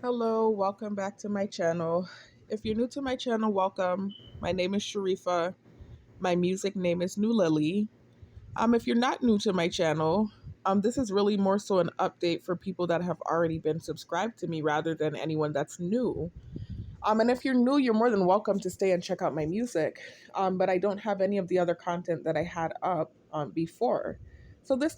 Hello, welcome back to my channel. If you're new to my channel, welcome. My name is Sharifa. My music name is New Lily. If you're not new to my channel, this is really more so an update for people that have already been subscribed to me rather than anyone that's new. And if you're new, you're more than welcome to stay and check out my music. But I don't have any of the other content that I had up before. So this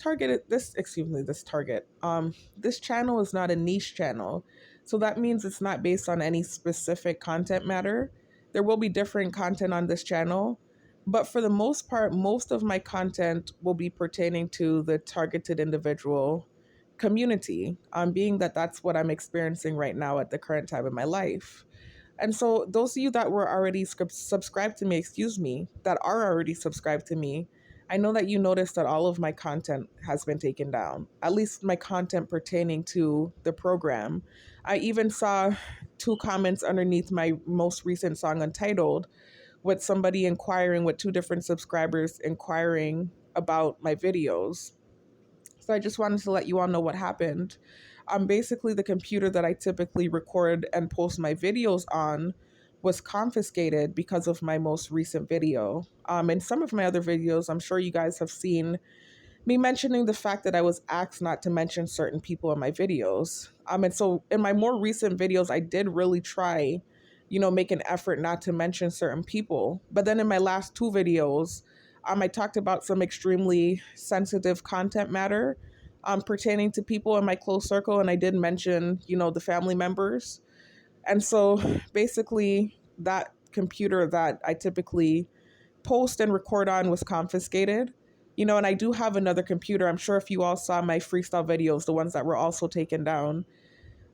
channel is not a niche channel. So that means it's not based on any specific content matter. There will be different content on this channel, but for the most part, most of my content will be pertaining to the targeted individual community, being that that's what I'm experiencing right now at the current time in my life. And so, those of you that were already subscribed to me, that are already subscribed to me, I know that you noticed that all of my content has been taken down, at least my content pertaining to the program. I even saw two comments underneath my most recent song, Untitled, with somebody inquiring, with two different subscribers inquiring about my videos. So I just wanted to let you all know what happened. Basically, the computer that I typically record and post my videos on was confiscated because of my most recent video. In some of my other videos, I'm sure you guys have seen me mentioning the fact that I was asked not to mention certain people in my videos. And so in my more recent videos, I did really try, make an effort not to mention certain people. But then in my last two videos, I talked about some extremely sensitive content matter pertaining to people in my close circle. And I did mention, the family members. And so basically, that computer that I typically post and record on was confiscated. And I do have another computer. I'm sure if you all saw my freestyle videos, the ones that were also taken down,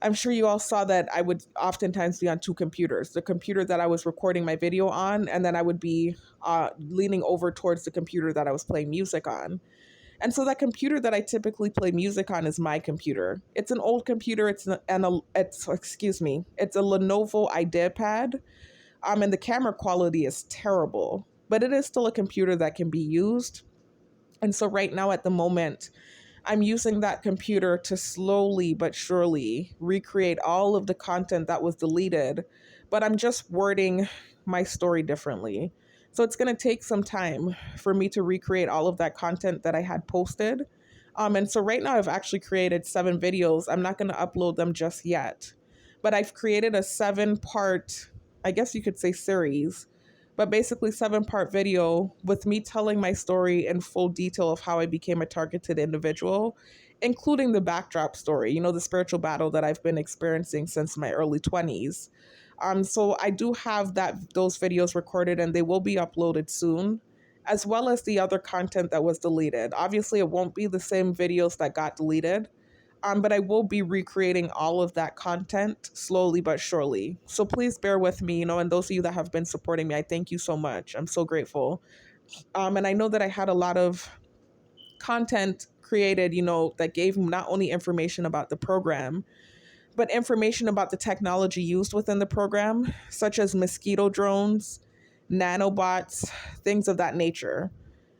I'm sure you all saw that I would oftentimes be on two computers, the computer that I was recording my video on, and then I would be leaning over towards the computer that I was playing music on. And so that computer that I typically play music on is my computer. It's an old computer. It's a Lenovo IdeaPad. And the camera quality is terrible, but it is still a computer that can be used. And so right now at the moment, I'm using that computer to slowly but surely recreate all of the content that was deleted, but I'm just wording my story differently. So it's going to take some time for me to recreate all of that content that I had posted. And so right now I've actually created 7 videos. I'm not going to upload them just yet, but I've created a 7-part, I guess you could say, series, but basically 7-part video with me telling my story in full detail of how I became a targeted individual, including the backdrop story, the spiritual battle that I've been experiencing since my early 20s. So I do have those videos recorded and they will be uploaded soon, as well as the other content that was deleted. Obviously, it won't be the same videos that got deleted, but I will be recreating all of that content slowly but surely. So please bear with me, and those of you that have been supporting me, I thank you so much. I'm so grateful. And I know that I had a lot of content created, that gave not only information about the program, but information about the technology used within the program, such as mosquito drones, nanobots, things of that nature.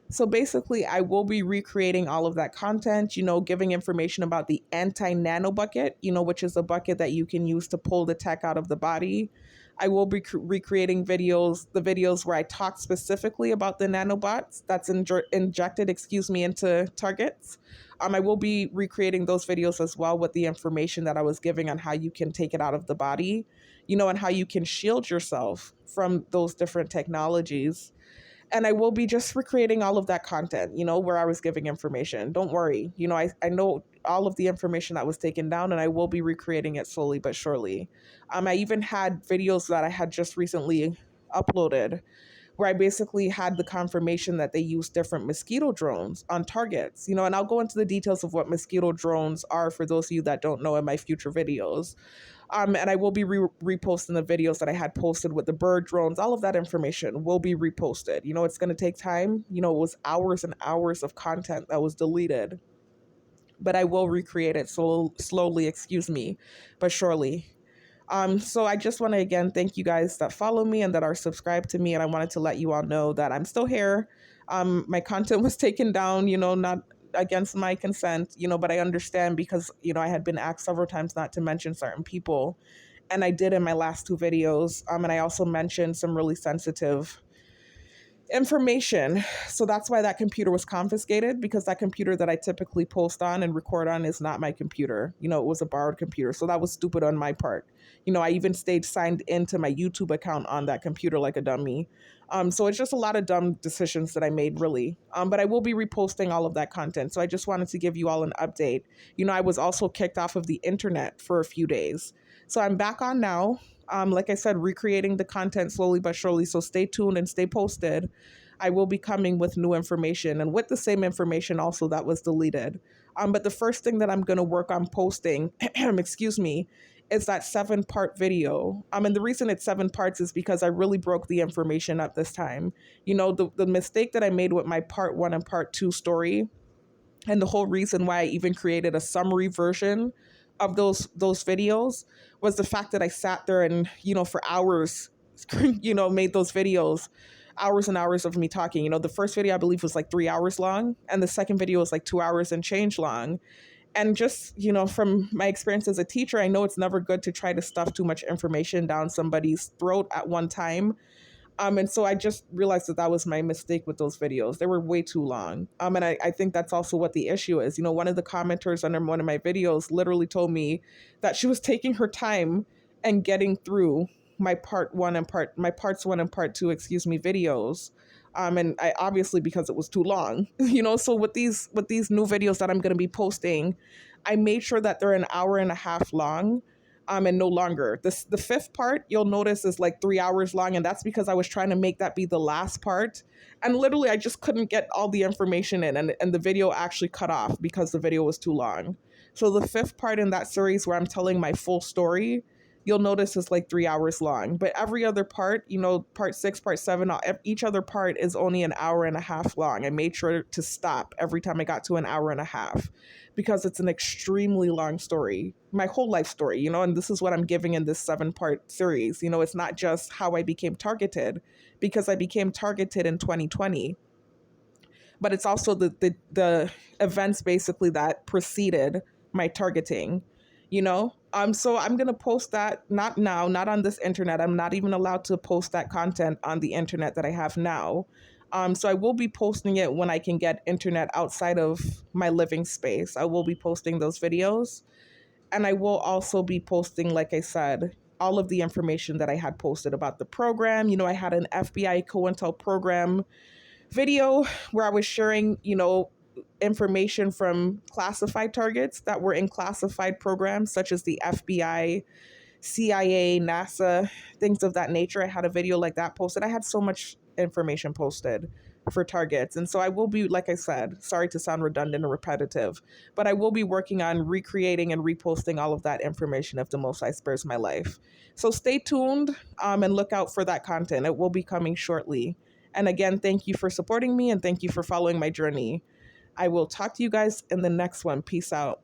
So basically, I will be recreating all of that content, giving information about the anti-nano bucket, which is a bucket that you can use to pull the tech out of the body. I will be recreating the videos where I talk specifically about the nanobots that's injected, into targets. I will be recreating those videos as well with the information that I was giving on how you can take it out of the body, and how you can shield yourself from those different technologies. And I will be just recreating all of that content, where I was giving information. Don't worry. I know all of the information that was taken down and I will be recreating it slowly but surely. I even had videos that I had just recently uploaded where I basically had the confirmation that they use different mosquito drones on targets, and I'll go into the details of what mosquito drones are for those of you that don't know in my future videos. And I will be reposting the videos that I had posted with the bird drones. All of that information will be reposted. It's going to take time. It was hours and hours of content that was deleted, but I will recreate it slowly, but surely. So I just want to again thank you guys that follow me and that are subscribed to me, and I wanted to let you all know that I'm still here. My content was taken down, not against my consent, but I understand because, I had been asked several times not to mention certain people. And I did in my last two videos. And I also mentioned some really sensitive information. So that's why that computer was confiscated, because that computer that I typically post on and record on is not my computer. It was a borrowed computer. So that was stupid on my part. I even stayed signed into my YouTube account on that computer like a dummy. So it's just a lot of dumb decisions that I made, really. But I will be reposting all of that content. So I just wanted to give you all an update. I was also kicked off of the internet for a few days. So I'm back on now. Like I said, recreating the content slowly but surely. So stay tuned and stay posted. I will be coming with new information and with the same information also that was deleted. But the first thing that I'm going to work on posting, excuse me, is that 7-part video. And the reason it's 7 parts is because I really broke the information up this time. The mistake that I made with my part 1 and part 2 story, and the whole reason why I even created a summary version of those videos, was the fact that I sat there and, for hours, made those videos, hours and hours of me talking. The first video I believe was like 3 hours long, and the second video was like 2 hours and change long. And just, from my experience as a teacher, I know it's never good to try to stuff too much information down somebody's throat at one time. And so I just realized that was my mistake with those videos. They were way too long. And I think that's also what the issue is. One of the commenters under one of my videos literally told me that she was taking her time and getting through my parts 1 and part 2, videos. And I obviously, because it was too long, so with these new videos that I'm going to be posting, I made sure that they're an hour and a half long. And no longer. The 5th part, you'll notice, is like 3 hours long, and that's because I was trying to make that be the last part. And literally, I just couldn't get all the information in, and the video actually cut off because the video was too long. So the 5th part in that series, where I'm telling my full story, you'll notice is like 3 hours long. But every other part, part 6, part 7, each other part is only an hour and a half long. I made sure to stop every time I got to an hour and a half, because it's an extremely long story, my whole life story, and this is what I'm giving in this 7-part series. It's not just how I became targeted, because I became targeted in 2020, but it's also the events basically that preceded my targeting, So I'm going to post that, not now, not on this internet. I'm not even allowed to post that content on the internet that I have now. So I will be posting it when I can get internet outside of my living space. I will be posting those videos. And I will also be posting, like I said, all of the information that I had posted about the program. I had an FBI COINTEL program video where I was sharing, information from classified targets that were in classified programs, such as the FBI, CIA, NASA, things of that nature. I had a video like that posted. I had so much information posted for targets. And so I will be, like I said, sorry to sound redundant and repetitive, but I will be working on recreating and reposting all of that information if the Most High spares my life. So stay tuned and look out for that content. It will be coming shortly. And again, thank you for supporting me, and thank you for following my journey. I will talk to you guys in the next one. Peace out.